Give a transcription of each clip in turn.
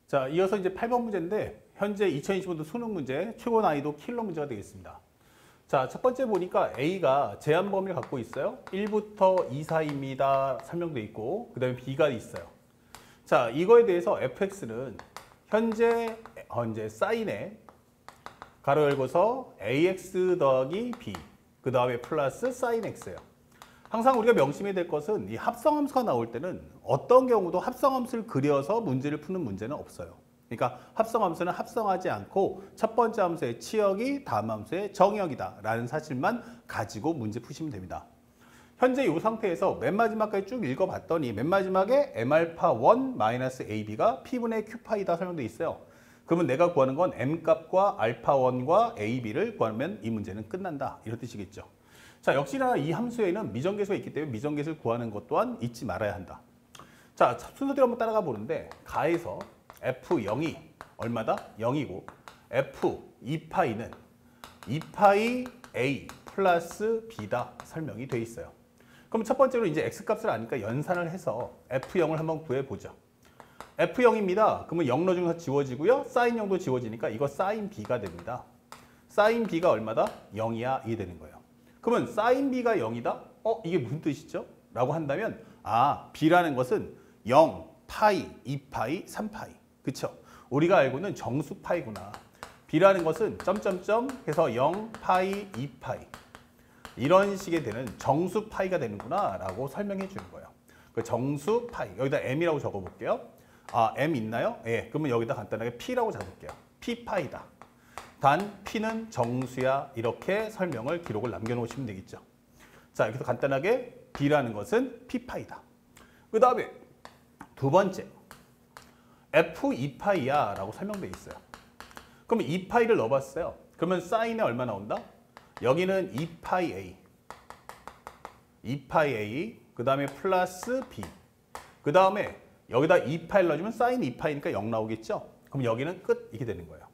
자, 이어서 이제 8번 문제인데 현재 2025년도 수능 문제 최고 난이도 킬러 문제가 되겠습니다. 자, 첫 번째 보니까 A가 제한 범위를 갖고 있어요. 1부터 2 사이입니다. 설명돼 있고 그 다음에 B가 있어요. 자, 이거에 대해서 fx는 현재 사인에 가로 열고서 ax 더하기 b 그 다음에 플러스 사인 x예요. 항상 우리가 명심해야 될 것은 이 합성함수가 나올 때는 어떤 경우도 합성함수를 그려서 문제를 푸는 문제는 없어요. 그러니까 합성함수는 합성하지 않고 첫 번째 함수의 치역이 다음 함수의 정역이다 라는 사실만 가지고 문제 푸시면 됩니다. 현재 이 상태에서 맨 마지막까지 쭉 읽어봤더니 맨 마지막에 mα1-ab가 p분의 q파이다 설명되어 있어요. 그러면 내가 구하는 건 m값과 α1과 ab를 구하면 이 문제는 끝난다 이런 뜻이겠죠. 자, 역시나 이 함수에는 미정계수가 있기 때문에 미정계수를 구하는 것 또한 잊지 말아야 한다. 자, 순서대로 한번 따라가 보는데 가에서 f0이 얼마다? 0이고 f 2파이는 2파이 a 플러스 b다 설명이 돼 있어요. 그럼 첫 번째로 이제 x값을 아니까 연산을 해서 f0을 한번 구해보죠. f0입니다. 그러면 0 넣어주면서 지워지고요. 사인 0도 지워지니까 이거 사인 b가 됩니다. 사인 b가 얼마다? 0이야 이게 되는 거예요. 그러면 사인 b가 0이다? 이게 무슨 뜻이죠? 라고 한다면 b라는 것은 0, 파이, 2파이, 3파이. 그쵸? 우리가 알고는 정수파이구나. b라는 것은 점점점 해서 0, 파이, 2파이. 이런 식의 되는 정수파이가 되는구나 라고 설명해 주는 거예요. 그 정수파이. 여기다 m이라고 적어볼게요. m 있나요? 예. 그러면 여기다 간단하게 p라고 적을게요. p파이다. 단 p는 정수야 이렇게 설명을 기록을 남겨놓으시면 되겠죠. 자, 여기서 간단하게 b라는 것은 p파이다. 그 다음에 두 번째 f2파이야 라고 설명되어 있어요. 그러면 2파이를 넣어봤어요. 그러면 사인에 얼마 나온다? 여기는 2파이 a 2파이 a 그 다음에 플러스 b 그 다음에 여기다 2파이를 넣어주면 사인 2파이니까 0 나오겠죠? 그럼 여기는 끝 이렇게 되는 거예요.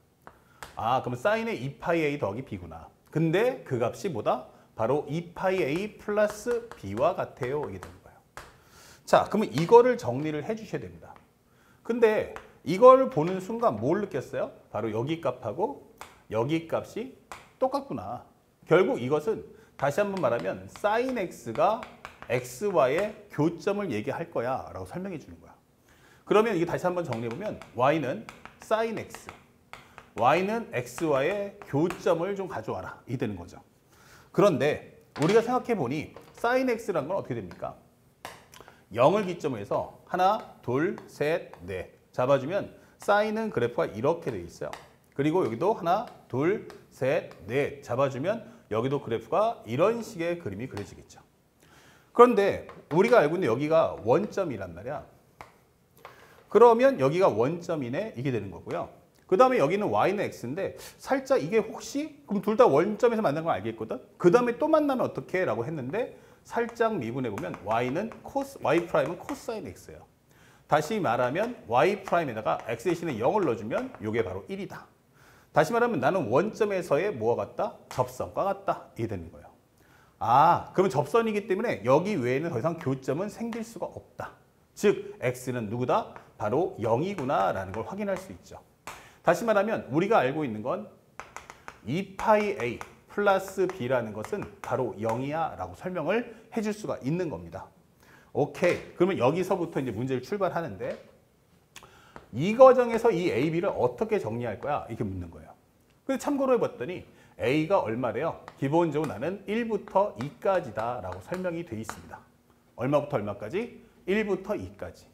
그럼 사인의 2파이 a 더하기 b구나. 근데 그 값이 뭐다? 바로 2파이 a 플러스 b와 같아요. 이게 되는 거예요. 자, 그러면 이거를 정리를 해 주셔야 됩니다. 근데 이걸 보는 순간 뭘 느꼈어요? 바로 여기 값하고 여기 값이 똑같구나. 결국 이것은 다시 한번 말하면 sin x가 xy의 교점을 얘기할 거야 라고 설명해 주는 거야. 그러면 이게 다시 한번 정리해보면 y는 sin x y는 xy의 교점을 좀 가져와라 이 되는 거죠. 그런데 우리가 생각해 보니 sin x라는 건 어떻게 됩니까? 0을 기점으로 해서 하나, 둘, 셋, 넷 잡아주면 sin은 그래프가 이렇게 돼 있어요. 그리고 여기도 하나, 둘, 셋, 넷 잡아주면 여기도 그래프가 이런 식의 그림이 그려지겠죠. 그런데 우리가 알고 있는 여기가 원점이란 말이야. 그러면 여기가 원점이네 이게 되는 거고요. 그 다음에 여기는 y는 x인데 살짝 이게 혹시 그럼 둘 다 원점에서 만난 걸 알겠거든. 그 다음에 또 만나면 어떻게 라고 했는데 살짝 미분해 보면 y 프라임은 코사인 x예요. 다시 말하면 y 프라임에다가 x 대신에 0을 넣어주면 이게 바로 1이다. 다시 말하면 나는 원점에서의 뭐와 같다? 접선과 같다. 이게 되는 거예요. 그러면 접선이기 때문에 여기 외에는 더 이상 교점은 생길 수가 없다. 즉 x는 누구다? 바로 0이구나 라는 걸 확인할 수 있죠. 다시 말하면 우리가 알고 있는 건 2파이 a 플러스 b라는 것은 바로 0이야 라고 설명을 해줄 수가 있는 겁니다. 오케이. 그러면 여기서부터 이제 문제를 출발하는데 이 과정에서 이 a, b를 어떻게 정리할 거야? 이렇게 묻는 거예요. 근데 참고로 해봤더니 a가 얼마래요? 기본적으로 나는 1부터 2까지다 라고 설명이 돼 있습니다. 얼마부터 얼마까지? 1부터 2까지.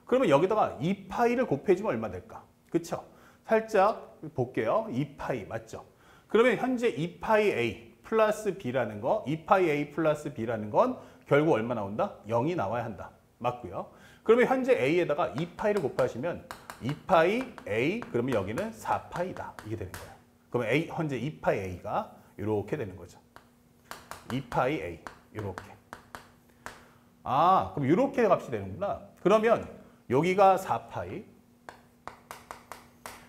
그러면 여기다가 2파이를 곱해주면 얼마 될까? 그쵸? 살짝 볼게요. 2파이 맞죠? 그러면 현재 2파이 a 플러스 b라는 거 2파이 a 플러스 b라는 건 결국 얼마 나온다? 0이 나와야 한다. 맞고요. 그러면 현재 a에다가 2파이를 곱하시면 2파이 a 그러면 여기는 4파이다. 이게 되는 거예요. 그러면 현재 2파이 a가 이렇게 되는 거죠. 2파이 a 이렇게. 그럼 이렇게 값이 되는구나. 그러면 여기가 4파이.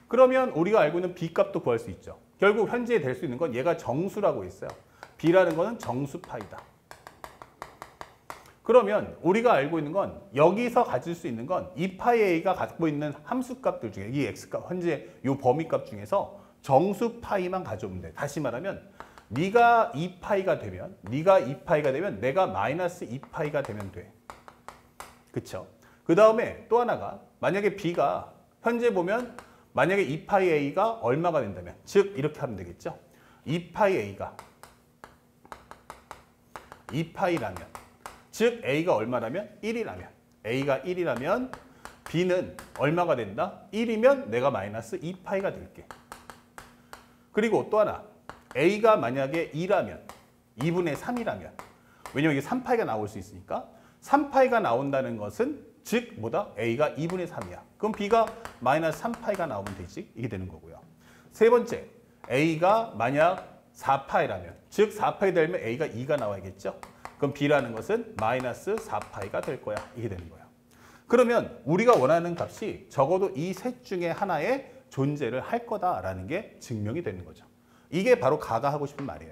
그러면 우리가 알고 있는 b값도 구할 수 있죠. 결국 현재 될 수 있는 건 얘가 정수라고 했어요. b라는 거는 정수파이다. 그러면 우리가 알고 있는 건 여기서 가질 수 있는 건 2파이 a가 갖고 있는 함수값들 중에 이 x값, 현재 이 범위값 중에서 정수 파이만 가져오면 돼. 다시 말하면 네가 2파이가 되면 내가 마이너스 2파이가 되면 돼. 그쵸? 그 다음에 또 하나가 만약에 b가 현재 보면 만약에 2파이 a가 얼마가 된다면 즉 이렇게 하면 되겠죠. 2파이 a가 2파이라면 즉 a가 얼마라면 1이라면 a가 1이라면 b는 얼마가 된다? 1이면 내가 마이너스 2파이가 될게. 그리고 또 하나 a가 만약에 2라면 2분의 3이라면 왜냐면 이게 3파이가 나올 수 있으니까 3파이가 나온다는 것은 즉 뭐다? a가 2분의 3이야. 그럼 b가 마이너스 3파이가 나오면 되지. 이게 되는 거고요. 세 번째 a가 만약 4파이라면 즉 4파이 되면 a가 2가 나와야겠죠. 그럼 b라는 것은 마이너스 4파이가 될 거야. 이게 되는 거야. 그러면 우리가 원하는 값이 적어도 이 셋 중에 하나에 존재를 할 거다라는 게 증명이 되는 거죠. 이게 바로 가가 하고 싶은 말이에요.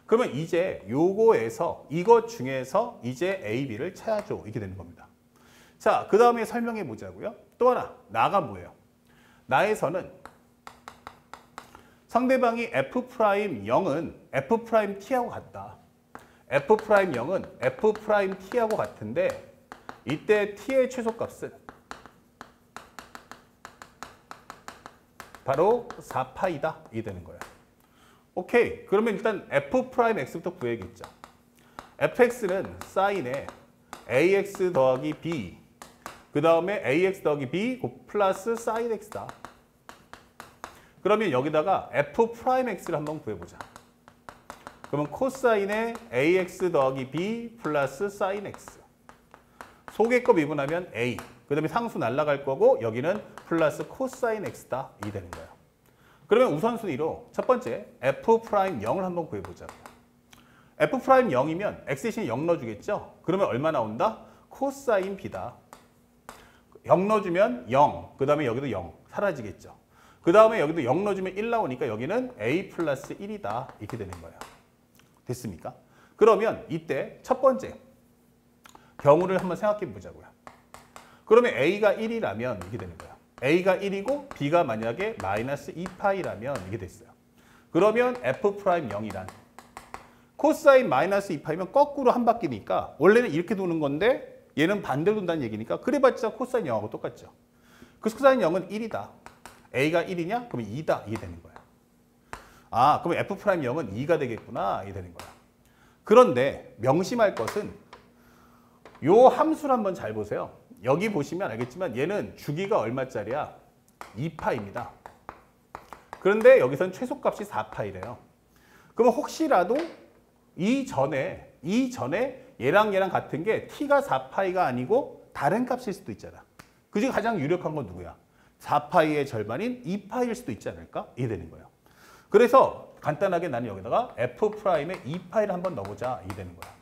그러면 이제 요거에서 이것 중에서 이제 A, B를 찾아줘. 이렇게 되는 겁니다. 자, 그 다음에 설명해 보자고요. 또 하나, 나가 뭐예요? 나에서는 상대방이 F'0은 F'T하고 같다. F'0은 F'T하고 같은데 이때 T의 최소값은 바로 4파이다. 이 되는 거야. 오케이. 그러면 일단 F'X부터 구해야겠죠. fx는 사인에 ax 더하기 b 그 다음에 ax 더하기 b 플러스 사인 x다. 그러면 여기다가 F'X를 한번 구해보자. 그러면 코사인에 ax 더하기 b 플러스 사인 x. 속의 거 미분하면 a. 그 다음에 상수 날라갈 거고 여기는 플러스 코사인 x다. 이 되는 거예요. 그러면 우선순위로 첫 번째 F'X을 한번 구해보자. F'X이면 x 대신에 0 넣어주겠죠? 그러면 얼마 나온다? 코사인 b다. 0 넣어주면 0. 그 다음에 여기도 0. 사라지겠죠? 그 다음에 여기도 0 넣어주면 1 나오니까 여기는 a 플러스 1이다. 이렇게 되는 거예요. 됐습니까? 그러면 이때 첫 번째 경우를 한번 생각해 보자고요. 그러면 a가 1이라면 이렇게 되는 거야. a가 1이고 b가 만약에 마이너스 2파이라면 이게 됐어요. 그러면 F'X이란 코사인 마이너스 2파이면 거꾸로 한 바퀴니까 원래는 이렇게 도는 건데 얘는 반대로 돈다는 얘기니까 그래봤자 코사인 0하고 똑같죠. 그 코사인 0은 1이다. a가 1이냐? 그러면 2다. 이게 되는 거야. 아, 그러면 F'X은 2가 되겠구나. 이게 되는 거야. 그런데 명심할 것은 요 함수를 한번 잘 보세요. 여기 보시면 알겠지만 얘는 주기가 얼마짜리야? 2파입니다. 그런데 여기선 최소값이 4파이래요. 그러면 혹시라도 이전에 얘랑 같은 게 t가 4파이가 아니고 다른 값일 수도 있잖아. 그중에 가장 유력한 건 누구야? 4파이의 절반인 2파이일 수도 있지 않을까? 이게 되는 거예요. 그래서 간단하게 나는 여기다가 F'의 2파이를 한번 넣어보자. 이게 되는 거야.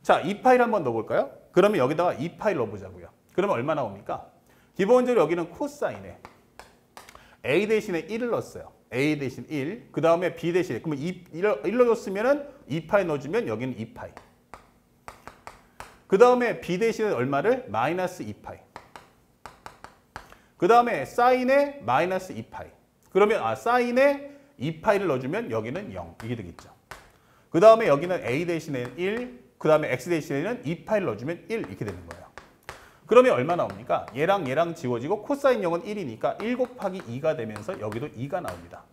자, 2파이를 한번 넣어볼까요? 그러면 여기다가 2파이를 넣어보자고요. 그러면 얼마 나옵니까? 기본적으로 여기는 코사인에 a 대신에 1을 넣었어요. a 대신 1. 그 다음에 b 대신에 그러면 1 넣었으면 2파이 넣어주면 여기는 2파이. 그 다음에 b 대신에 얼마를? 마이너스 2파이. 그 다음에 사인에 마이너스 2파이. 그러면 사인에 2파이를 넣어주면 여기는 0. 이게 되겠죠. 그 다음에 여기는 a 대신에 1. 그 다음에 x 대신에는 2파이를 넣어주면 1 이렇게 되는 거예요. 그러면 얼마 나옵니까? 얘랑 지워지고 코사인 0은 1이니까 1 곱하기 2가 되면서 여기도 2가 나옵니다.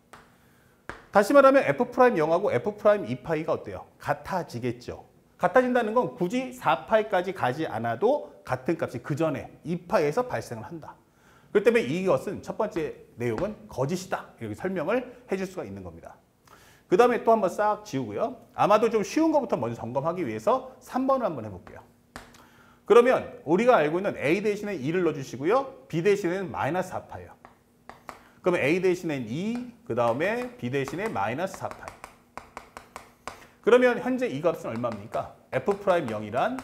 다시 말하면 F'X하고 F'E파이가 어때요? 같아지겠죠. 같아진다는 건 굳이 4파이까지 가지 않아도 같은 값이 그 전에 2파이에서 발생을 한다. 그렇기 때문에 이것은 첫 번째 내용은 거짓이다. 이렇게 설명을 해줄 수가 있는 겁니다. 그 다음에 또 한번 싹 지우고요. 아마도 좀 쉬운 것부터 먼저 점검하기 위해서 3번을 한번 해볼게요. 그러면 우리가 알고 있는 a 대신에 2를 넣어주시고요. b 대신에는 마이너스 4파예요. 그러면 a 대신에 2, 그 다음에 b 대신에 마이너스 4파이. 그러면 현재 이 값은 얼마입니까? F'X이란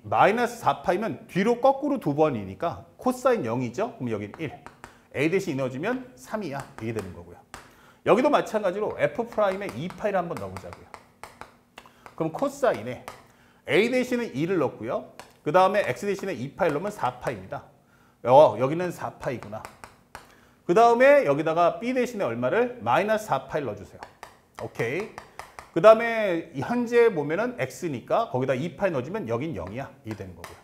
마이너스 4파이면 뒤로 거꾸로 두 번이니까 코사인 0이죠? 그럼 여기는 1. a 대신 2 넣어주면 3이야. 이게 되는 거고요. 여기도 마찬가지로 F'X의 2파이를 한번 넣어보자고요. 그럼 코사인에 a 대신에 2를 넣고요. 그 다음에 x 대신에 2파이를 넣으면 4파입니다. 여기는 4파이구나. 그 다음에 여기다가 b 대신에 얼마를? 마이너스 4파이를 넣어주세요. 오케이. 그 다음에 현재 보면은 x니까 거기다 2파이 넣어주면 여긴 0이야. 이 되는 거고요.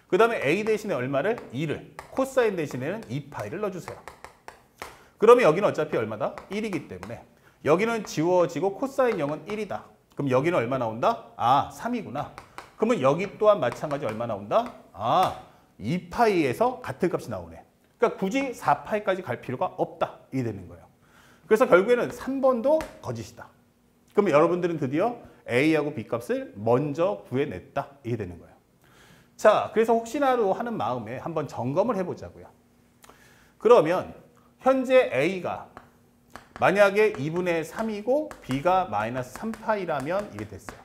그 다음에 a 대신에 얼마를? 2를. 코사인 대신에는 2파이를 넣어주세요. 그러면 여기는 어차피 얼마다? 1이기 때문에 여기는 지워지고 코사인 0은 1이다. 그럼 여기는 얼마 나온다? 아, 3이구나. 그러면 여기 또한 마찬가지 얼마 나온다? 아, 2파이에서 같은 값이 나오네. 그러니까 굳이 4파이까지 갈 필요가 없다. 이게 되는 거예요. 그래서 결국에는 3번도 거짓이다. 그러면 여러분들은 드디어 A하고 B 값을 먼저 구해냈다. 이게 되는 거예요. 자, 그래서 혹시나도 하는 마음에 한번 점검을 해보자고요. 그러면 현재 A가 만약에 2분의 3이고 B가 마이너스 3파이라면 이게 됐어요.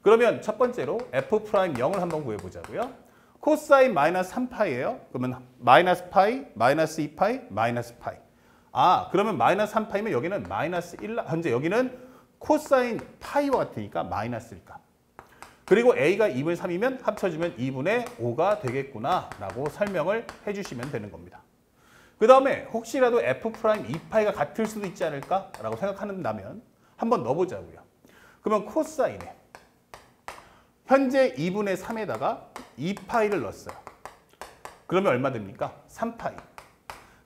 그러면 첫 번째로 F'0을 한번 구해보자고요. 코사인 마이너스 3파이예요. 그러면 마이너스 파이, 마이너스 2파이, 마이너스 파이. 아, 그러면 마이너스 3파이면 여기는 마이너스 1, 현재 여기는 코사인 파이와 같으니까 마이너스일까. 그리고 A가 2분의 3이면 합쳐주면 2분의 5가 되겠구나 라고 설명을 해주시면 되는 겁니다. 그 다음에 혹시라도 F'2파이가 같을 수도 있지 않을까 라고 생각한다면 한번 넣어보자고요. 그러면 코사인에 현재 2분의 3에다가 2파이를 넣었어요. 그러면 얼마 됩니까? 3파이.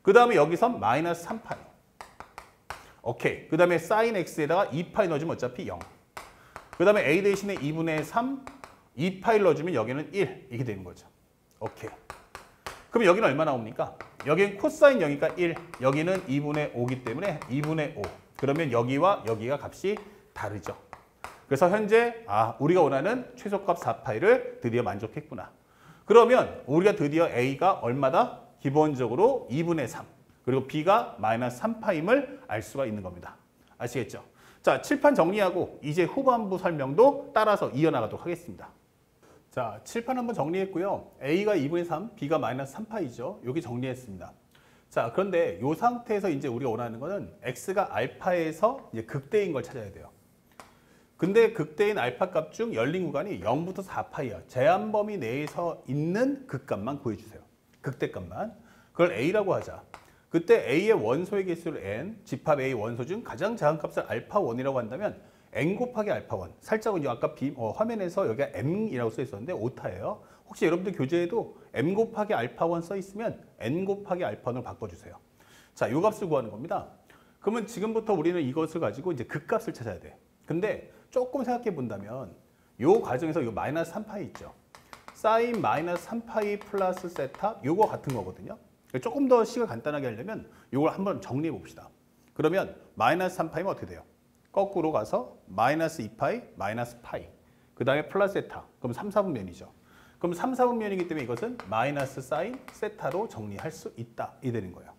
그 다음에 여기서 마이너스 3파이. 오케이. 그 다음에 사인 x에다가 2파이 넣어주면 어차피 0. 그 다음에 a 대신에 2분의 3, 2파이를 넣어주면 여기는 1. 이렇게 되는 거죠. 오케이. 그럼 여기는 얼마 나옵니까? 여기는 코사인 0이니까 1. 여기는 2분의 5이기 때문에 2분의 5. 그러면 여기와 여기가 값이 다르죠. 그래서 현재 우리가 원하는 최소값 4파이를 드디어 만족했구나. 그러면 우리가 드디어 A가 얼마다? 기본적으로 2분의 3. 그리고 B가 마이너스 3파임을 알 수가 있는 겁니다. 아시겠죠? 자, 칠판 정리하고 이제 후반부 설명도 따라서 이어나가도록 하겠습니다. 자, 칠판 한번 정리했고요. A가 2분의 3, B가 마이너스 3파이죠. 여기 정리했습니다. 자, 그런데 이 상태에서 이제 우리가 원하는 거는 X가 알파에서 이제 극대인 걸 찾아야 돼요. 근데 극대인 알파 값 중 열린 구간이 0부터 4파이야. 제한 범위 내에서 있는 극값만 구해주세요. 극대값만. 그걸 A라고 하자. 그때 A의 원소의 개수를 N, 집합 A 원소 중 가장 작은 값을 알파 1이라고 한다면 N 곱하기 알파 1. 살짝 아까 화면에서 여기가 M이라고 써 있었는데 오타예요. 혹시 여러분들 교재에도 M 곱하기 알파 1 써 있으면 N 곱하기 알파 1으로 바꿔주세요. 자, 이 값을 구하는 겁니다. 그러면 지금부터 우리는 이것을 가지고 이제 극값을 찾아야 돼. 근데 조금 생각해 본다면 이 과정에서 이 마이너스 3파이 있죠. 사인 마이너스 3파이 플러스 세타 요거 같은 거거든요. 조금 더 식을 간단하게 하려면 이걸 한번 정리해 봅시다. 그러면 마이너스 3파이면 어떻게 돼요? 거꾸로 가서 마이너스 2파이 마이너스 파이 그 다음에 플러스 세타 그럼 3, 4분면이죠. 그럼 3, 4분면이기 때문에 이것은 마이너스 사인 세타로 정리할 수 있다 이 되는 거예요.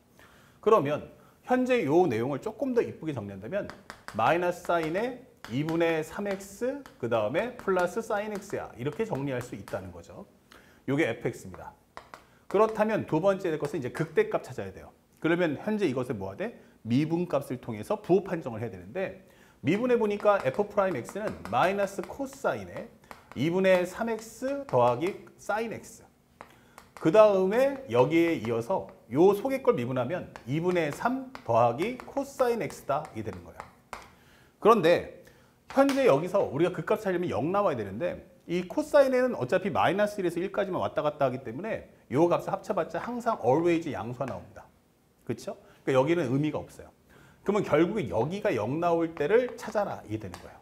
그러면 현재 이 내용을 조금 더 이쁘게 정리한다면 마이너스 사인에 2분의 3x 그 다음에 플러스 사인 x야 이렇게 정리할 수 있다는 거죠. 이게 fx입니다. 그렇다면 두 번째 될 것은 이제 극대값 찾아야 돼요. 그러면 현재 이것을 뭐 해야 돼? 미분값을 통해서 부호 판정을 해야 되는데 미분해 보니까 f'x는 마이너스 코사인에 2분의 3x 더하기 사인 x 그 다음에 여기에 이어서 요 속의 걸 미분하면 2분의 3 더하기 코사인 x다 이게 되는 거예요. 그런데 현재 여기서 우리가 극값 찾으려면 0 나와야 되는데 이 코사인에는 어차피 마이너스 1에서 1까지만 왔다 갔다 하기 때문에 이 값을 합쳐봤자 항상 always 양수가 나옵니다. 그렇죠? 그러니까 여기는 의미가 없어요. 그러면 결국에 여기가 0 나올 때를 찾아라 이게 되는 거예요.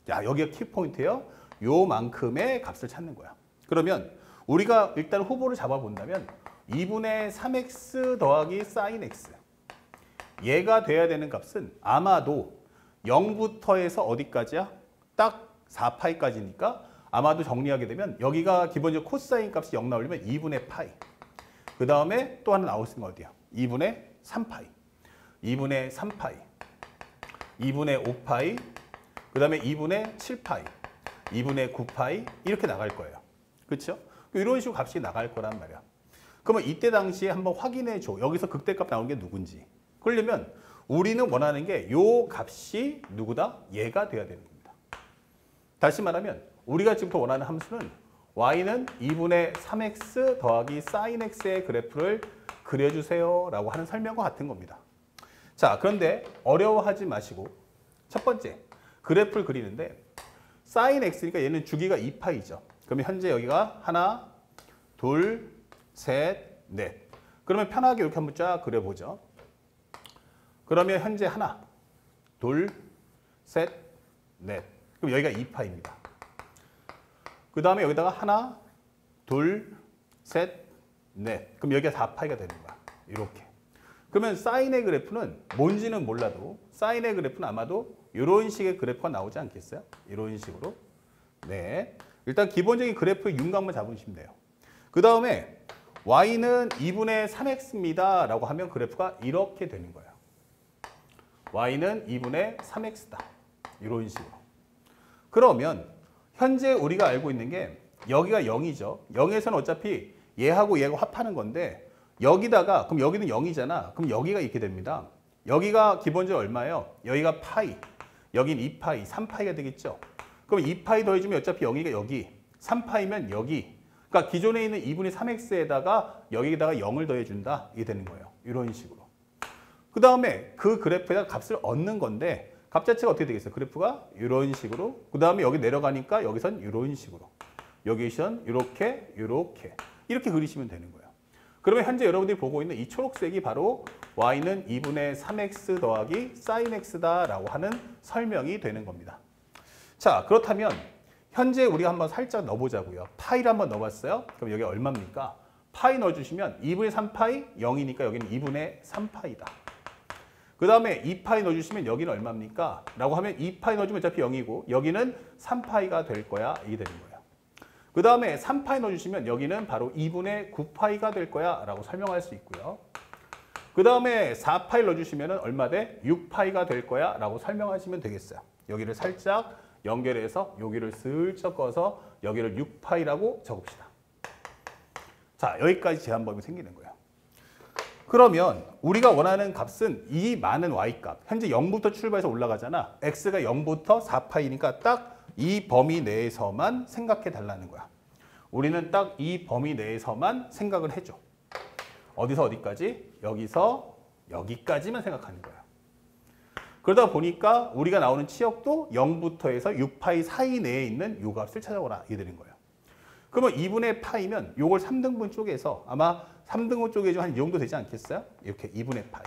자, 여기가 키포인트예요. 요만큼의 값을 찾는 거야. 그러면 우리가 일단 후보를 잡아본다면 2분의 3x 더하기 사인 x 얘가 돼야 되는 값은 아마도 0부터 해서 어디까지야? 딱 4파이까지니까 아마도 정리하게 되면 여기가 기본적으로 코사인 값이 0 나오려면 2분의 파이 그 다음에 또 하나 나올 수 있는 건 어디야? 2분의 3파이 2분의 3파이 2분의 5파이 그 다음에 2분의 7파이 2분의 9파이 이렇게 나갈 거예요. 그렇죠? 이런 식으로 값이 나갈 거란 말이야. 그러면 이때 당시에 한번 확인해 줘. 여기서 극대값 나오는 게 누군지. 그러려면 우리는 원하는 게 요 값이 누구다? 얘가 돼야 되는 겁니다. 다시 말하면 우리가 지금부터 원하는 함수는 y는 2분의 3x 더하기 sin x의 그래프를 그려주세요 라고 하는 설명과 같은 겁니다. 자, 그런데 어려워하지 마시고 첫 번째, 그래프를 그리는데 sin x니까 얘는 주기가 2파이죠. 그러면 현재 여기가 하나, 둘, 셋, 넷. 그러면 편하게 이렇게 한번 쫙 그려보죠. 그러면 현재 하나, 둘, 셋, 넷. 그럼 여기가 2파입니다. 그 다음에 여기다가 하나, 둘, 셋, 넷. 그럼 여기가 4파이가 되는 거야. 이렇게. 그러면 사인의 그래프는 뭔지는 몰라도 사인의 그래프는 아마도 이런 식의 그래프가 나오지 않겠어요? 이런 식으로. 네. 일단 기본적인 그래프의 윤곽만 잡으시면 돼요. 그 다음에 y는 2분의 3x입니다 라고 하면 그래프가 이렇게 되는 거예요. y는 2분의 3x다. 이런 식으로. 그러면 현재 우리가 알고 있는 게 여기가 0이죠. 0에서는 어차피 얘하고 얘가 합하는 건데 여기다가 그럼 여기는 0이잖아. 그럼 여기가 이렇게 됩니다. 여기가 기본적으로 얼마예요? 여기가 파이. 여긴 2파이, 3파이가 되겠죠. 그럼 2파이 더해주면 어차피 0이가 여기. 3파이면 여기. 그러니까 기존에 있는 2분의 3x에다가 여기다가 0을 더해준다. 이게 되는 거예요. 이런 식으로. 그 다음에 그 그래프에다 값을 얻는 건데 값 자체가 어떻게 되겠어요? 그래프가 이런 식으로. 그 다음에 여기 내려가니까 여기선 이런 식으로. 여기선 이렇게, 이렇게 그리시면 되는 거예요. 그러면 현재 여러분들이 보고 있는 이 초록색이 바로 y는 2분의 3x 더하기 sin x다라고 하는 설명이 되는 겁니다. 자, 그렇다면 현재 우리가 한번 살짝 넣어보자고요. 파이를 한번 넣어봤어요. 그럼 여기 얼마입니까? 파이 넣어주시면 2분의 3파이 0이니까 여기는 2분의 3파이다. 그 다음에 2파이 넣어주시면 여기는 얼마입니까? 라고 하면 2파이 넣어주면 어차피 0이고 여기는 3파이가 될 거야. 이게 되는 거예요. 그 다음에 3파이 넣어주시면 여기는 바로 2분의 9파이가 될 거야 라고 설명할 수 있고요. 그 다음에 4파이 넣어주시면 얼마 돼? 6파이가 될 거야 라고 설명하시면 되겠어요. 여기를 살짝 연결해서 여기를 슬쩍 꺼서 여기를 6파이라고 적읍시다. 자, 여기까지 제한범위 생기는 거예요. 그러면 우리가 원하는 값은 이 많은 y값, 현재 0부터 출발해서 올라가잖아. x가 0부터 4파이니까 딱 이 범위 내에서만 생각해 달라는 거야. 우리는 딱 이 범위 내에서만 생각을 해줘. 어디서 어디까지? 여기서 여기까지만 생각하는 거야. 그러다 보니까 우리가 나오는 치역도 0부터 해서 6파이 사이 내에 있는 요 값을 찾아오라. 이게 되는 거예요. 그러면 2분의 파이면 요걸 3등분 쪼개서 아마 3등분 쪼개지면 한 이 정도 되지 않겠어요? 이렇게 2분의 파이.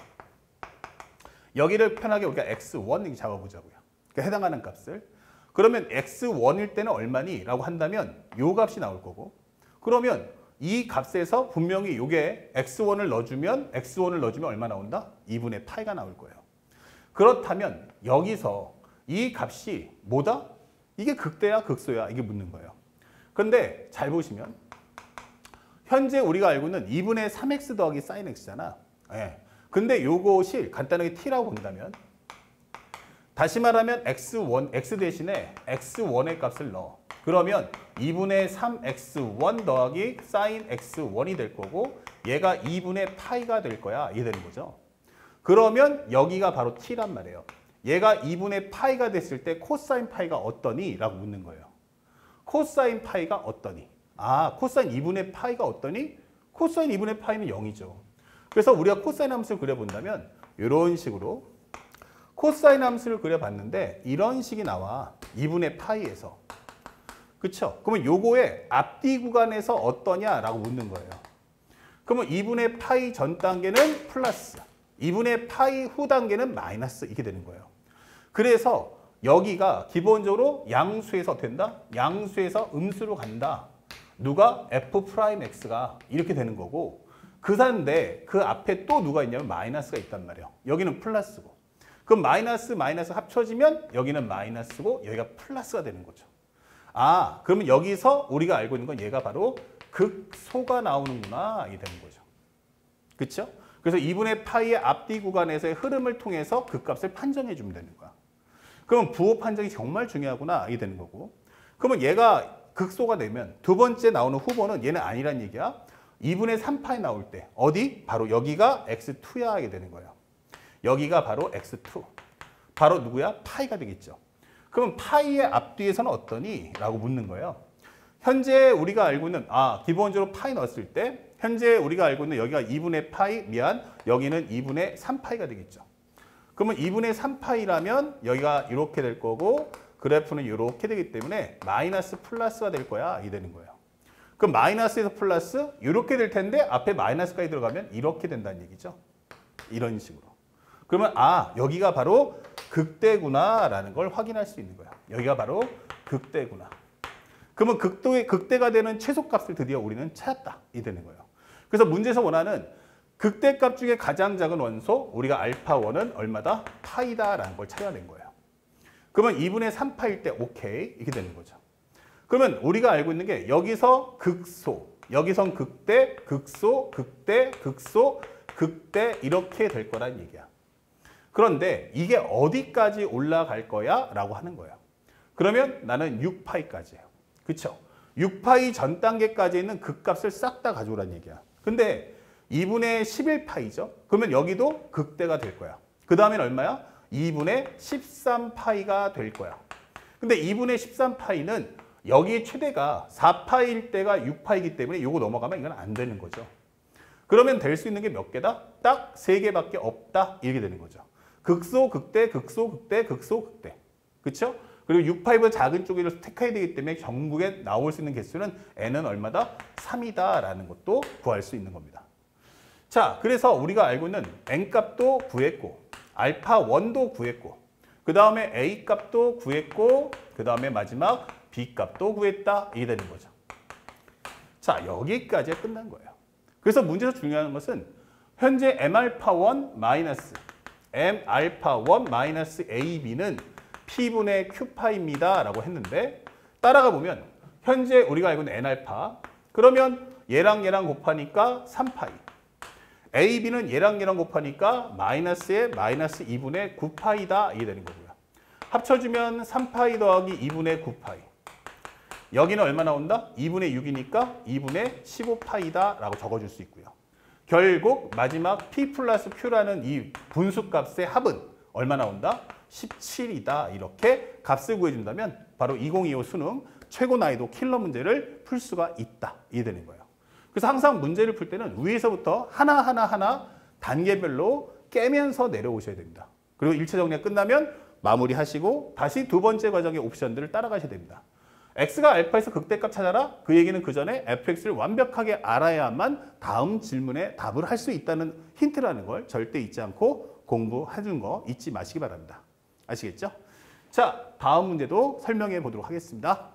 여기를 편하게 우리가 x1 이렇게 잡아보자고요. 그러니까 해당하는 값을. 그러면 x1일 때는 얼마니? 라고 한다면 요 값이 나올 거고 그러면 이 값에서 분명히 요게 x1을 넣어주면 얼마 나온다? 2분의 파이가 나올 거예요. 그렇다면 여기서 이 값이 뭐다? 이게 극대야 극소야? 이게 묻는 거예요. 그런데 잘 보시면 현재 우리가 알고 있는 2분의 3x 더하기 sin x잖아. 예. 근데 요것이 간단하게 t라고 본다면 다시 말하면 x 대신에 x1의 값을 넣어. 그러면 2분의 3x1 더하기 sin x1이 될 거고 얘가 2분의 파이가 될 거야. 이게 되는 거죠. 그러면 여기가 바로 t란 말이에요. 얘가 2분의 파이가 됐을 때 코사인 파이가 어떠니? 라고 묻는 거예요. 코사인 파이가 어떠니? 아, 코사인 2분의 파이가 어떠니? 코사인 2분의 파이는 0이죠. 그래서 우리가 코사인 함수를 그려본다면 이런 식으로 코사인 함수를 그려봤는데 이런 식이 나와. 2분의 파이에서. 그쵸? 그러면 요거의 앞뒤 구간에서 어떠냐라고 묻는 거예요. 그러면 2분의 파이 전 단계는 플러스, 2분의 파이 후 단계는 마이너스 이렇게 되는 거예요. 그래서 여기가 기본적으로 양수에서 된다? 양수에서 음수로 간다. 누가? f'x가 이렇게 되는 거고 그런데 그 앞에 또 누가 있냐면 마이너스가 있단 말이에요. 여기는 플러스고. 그럼 마이너스 합쳐지면 여기는 마이너스고 여기가 플러스가 되는 거죠. 아, 그러면 여기서 우리가 알고 있는 건 얘가 바로 극소가 나오는구나 이게 되는 거죠. 그렇죠? 그래서 2분의 파이의 앞뒤 구간에서의 흐름을 통해서 그 값을 판정해 주면 되는 거야. 그러면 부호 판정이 정말 중요하구나 이게 되는 거고. 그러면 얘가 극소가 되면 두 번째 나오는 후보는 얘는 아니란 얘기야. 2분의 3파이 나올 때 어디? 바로 여기가 x2야 하게 되는 거예요. 여기가 바로 x2. 바로 누구야? 파이가 되겠죠. 그럼 파이의 앞뒤에서는 어떠니? 라고 묻는 거예요. 현재 우리가 알고 있는 기본적으로 파이 넣었을 때 현재 우리가 알고 있는 여기가 2분의 파이, 여기는 2분의 3파이가 되겠죠. 그러면 2분의 3파이라면 여기가 이렇게 될 거고 그래프는 이렇게 되기 때문에 마이너스 플러스가 될 거야. 이 되는 거예요. 그럼 마이너스에서 플러스 이렇게 될 텐데 앞에 마이너스까지 들어가면 이렇게 된다는 얘기죠. 이런 식으로. 그러면 여기가 바로 극대구나라는 걸 확인할 수 있는 거야. 여기가 바로 극대구나. 그러면 극대가 되는 최소값을 드디어 우리는 찾았다. 이 되는 거예요. 그래서 문제에서 원하는 극대값 중에 가장 작은 원소 우리가 알파1은 얼마다? 파이다라는 걸 찾아낸 거예요. 그러면 2분의 3파일 때 오케이 이렇게 되는 거죠. 그러면 우리가 알고 있는 게 여기서 극소, 여기선 극대, 극소, 극대, 극소, 극대 이렇게 될 거란 얘기야. 그런데 이게 어디까지 올라갈 거야? 라고 하는 거예요. 그러면 나는 6파이까지예요. 그렇죠? 6파이 전 단계까지 있는 극값을 싹 다 가져오란 얘기야. 근데 2분의 11파이죠? 그러면 여기도 극대가 될 거야. 그 다음엔 얼마야? 2분의 13파이가 될 거야. 근데 2분의 13파이는 여기 최대가 4파이일 때가 6파이기 때문에 이거 넘어가면 이건 안 되는 거죠. 그러면 될 수 있는 게 몇 개다? 딱 3개밖에 없다. 이렇게 되는 거죠. 극소, 극대, 극소, 극대, 극소, 극대. 그렇죠? 그리고 6파이보다 작은 쪽을 택해야 되기 때문에 전국에 나올 수 있는 개수는 n은 얼마다? 3이다라는 것도 구할 수 있는 겁니다. 자, 그래서 우리가 알고 있는 n값도 구했고 알파1도 구했고 그 다음에 a값도 구했고 그 다음에 마지막 b값도 구했다. 이게 되는 거죠. 자, 여기까지 끝난 거예요. 그래서 문제에서 중요한 것은 현재 m알파1 마이너스 m알파1 마이너스 ab는 p분의 q파입니다. 라고 했는데 따라가 보면 현재 우리가 알고 있는 n알파 그러면 얘랑 곱하니까 3파이 ab는 얘랑 곱하니까 마이너스에 마이너스 2분의 9파이다. 이게 되는 거고요. 합쳐주면 3파이 더하기 2분의 9파이 여기는 얼마 나온다? 2분의 6이니까 2분의 15파이다. 라고 적어줄 수 있고요. 결국 마지막 p 플러스 q라는 이 분수값의 합은 얼마 나온다? 17이다. 이렇게 값을 구해준다면 바로 2025 수능 최고 난이도 킬러 문제를 풀 수가 있다. 이게 되는 거예요. 그래서 항상 문제를 풀 때는 위에서부터 하나 단계별로 깨면서 내려오셔야 됩니다. 그리고 1차 정리가 끝나면 마무리하시고 다시 두 번째 과정의 옵션들을 따라가셔야 됩니다. x가 알파에서 극대값 찾아라. 그 얘기는 그 전에 fx를 완벽하게 알아야만 다음 질문에 답을 할 수 있다는 힌트라는 걸 절대 잊지 않고 공부해준 거 잊지 마시기 바랍니다. 아시겠죠? 자, 다음 문제도 설명해 보도록 하겠습니다.